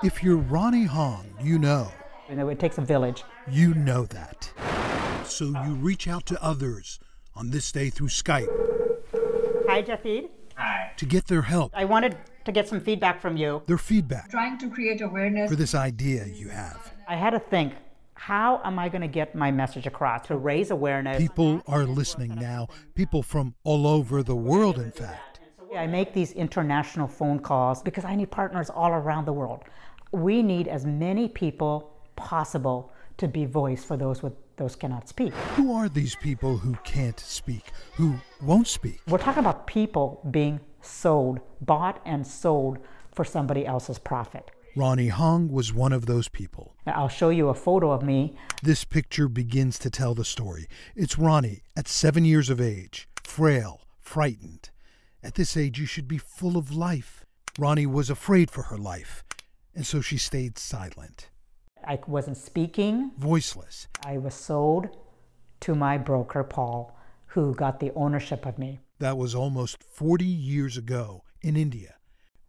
If you're Rani Hong, you know. You know, it takes a village. You know that. So you reach out to others on this day through Skype. Hi, Jafid. Hi. To get their help. I wanted to get some feedback from you. Their feedback. Trying to create awareness For this idea you have. I had to think, how am I going to get my message across to raise awareness? People are listening now. People from all over the world, in fact. I make these international phone calls because I need partners all around the world. We need as many people possible to be voice for those cannot speak. Who are these people who can't speak, who won't speak? We're talking about people being sold, bought and sold for somebody else's profit. Rani Hong was one of those people. Now, I'll show you a photo of me. This picture begins to tell the story. It's Rani at 7 years of age, frail, frightened. At this age, you should be full of life. Rani was afraid for her life, and so she stayed silent. I wasn't speaking. Voiceless. I was sold to my broker, Paul, who got the ownership of me. That was almost 40 years ago in India.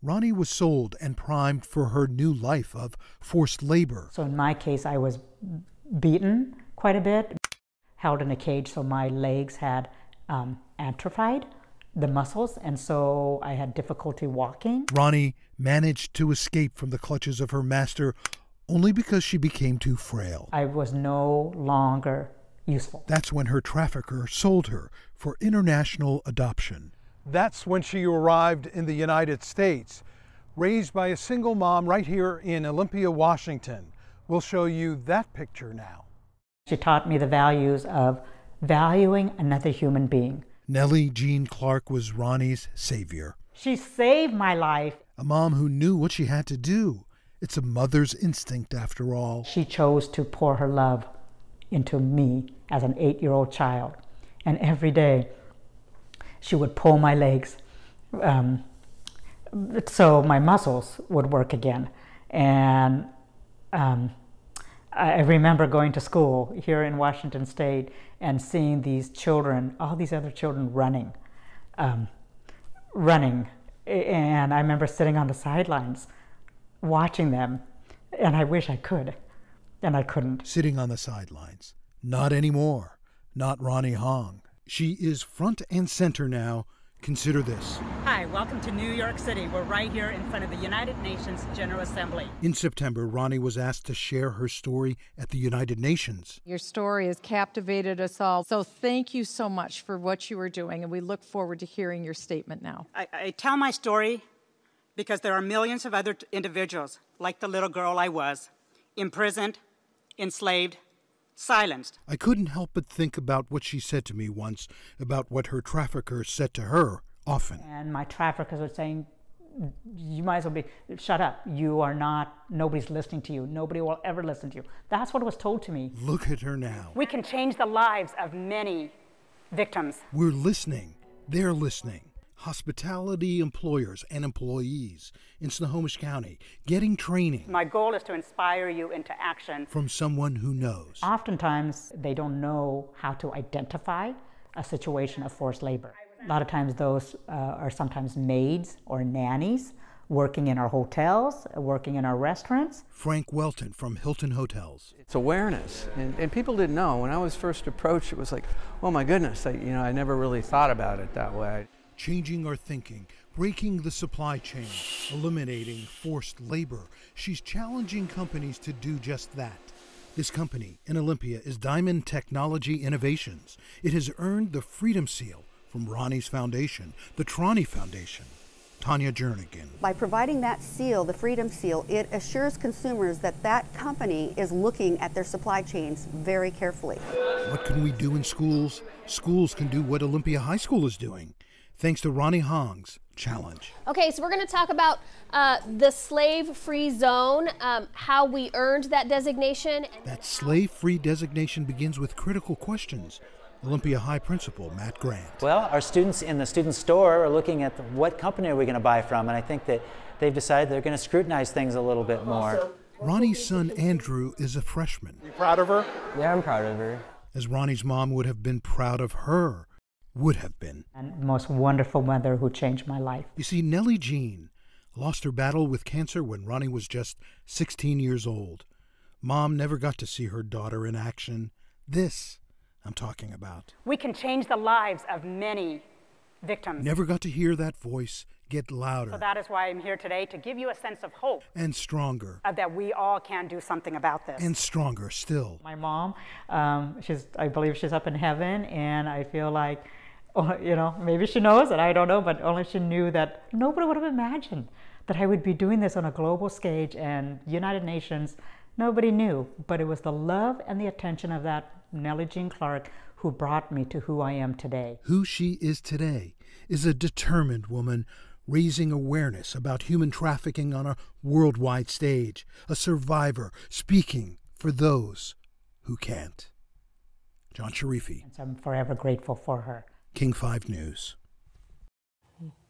Rani was sold and primed for her new life of forced labor. So in my case, I was beaten quite a bit, held in a cage so my legs had atrophied, the muscles, and so I had difficulty walking. Rani managed to escape from the clutches of her master only because she became too frail. I was no longer useful. That's when her trafficker sold her for international adoption. That's when she arrived in the United States, raised by a single mom right here in Olympia, Washington. We'll show you that picture now. She taught me the values of valuing another human being. Nellie Jean Clark was Rani's savior. She saved my life. A mom who knew what she had to do. It's a mother's instinct, after all. She chose to pour her love into me as an 8-year-old child. And every day, she would pull my legs so my muscles would work again. And I remember going to school here in Washington State and seeing these children, all these other children running. And I remember sitting on the sidelines watching them, and I wish I could, and I couldn't. Sitting on the sidelines. Not anymore. Not Rani Hong. She is front and center now. Consider this. Hi, welcome to New York City. We're right here in front of the United Nations General Assembly. In September, Rani was asked to share her story at the United Nations. Your story has captivated us all. So thank you so much for what you are doing, and we look forward to hearing your statement now. I tell my story because there are millions of other individuals, like the little girl I was, imprisoned, enslaved, silenced. I couldn't help but think about what she said to me once, about what her trafficker said to her often. And my traffickers were saying, you might as well shut up. You are not, nobody's listening to you. Nobody will ever listen to you. That's what was told to me. Look at her now. We can change the lives of many victims. We're listening. They're listening. Hospitality employers and employees in Snohomish County getting training. My goal is to inspire you into action. From someone who knows. Oftentimes, they don't know how to identify a situation of forced labor. A lot of times those are sometimes maids or nannies working in our hotels, working in our restaurants. Frank Welton from Hilton Hotels. It's awareness, and people didn't know. When I was first approached, it was like, oh my goodness, I never really thought about it that way. Changing our thinking, breaking the supply chain, eliminating forced labor. She's challenging companies to do just that. This company in Olympia is Diamond Technology Innovations. It has earned the Freedom Seal from Rani's foundation, the Trani Foundation. Tanya Jernigan. By providing that seal, the Freedom Seal, it assures consumers that that company is looking at their supply chains very carefully. What can we do in schools? Schools can do what Olympia High School is doing, thanks to Rani Hong's challenge. Okay, so we're going to talk about the slave-free zone, how we earned that designation. That slave-free designation begins with critical questions. Olympia High Principal Matt Grant. Well, our students in the student store are looking at what company are we going to buy from, and I think that they've decided they're going to scrutinize things a little bit more. Ronnie's son Andrew is a freshman. You proud of her? Yeah, I'm proud of her. As Ronnie's mom would have been proud of her. Would have been. And most wonderful mother who changed my life. You see, Nellie Jean, lost her battle with cancer when Rani was just 16 years old. Mom never got to see her daughter in action. This I'm talking about. We can change the lives of many victims. Never got to hear that voice get louder. So that is why I'm here today, to give you a sense of hope. And stronger. That we all can do something about this. And stronger still. My mom, I believe she's up in heaven, and I feel like, maybe she knows, and I don't know, but only she knew that nobody would have imagined that I would be doing this on a global stage and United Nations. Nobody knew, but it was the love and the attention of that Nellie Jean Clark who brought me to who I am today. Who she is today is a determined woman raising awareness about human trafficking on a worldwide stage, a survivor speaking for those who can't. John Sharify. I'm forever grateful for her. King 5 News.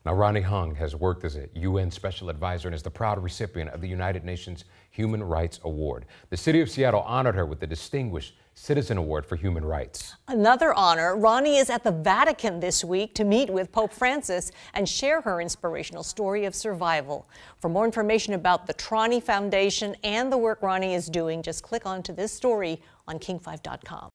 Now, Rani Hong has worked as a UN Special Advisor and is the proud recipient of the United Nations Human Rights Award. The city of Seattle honored her with the Distinguished Citizen Award for Human Rights. Another honor, Rani is at the Vatican this week to meet with Pope Francis and share her inspirational story of survival. For more information about the Trani Foundation and the work Rani is doing, just click onto this story on king5.com.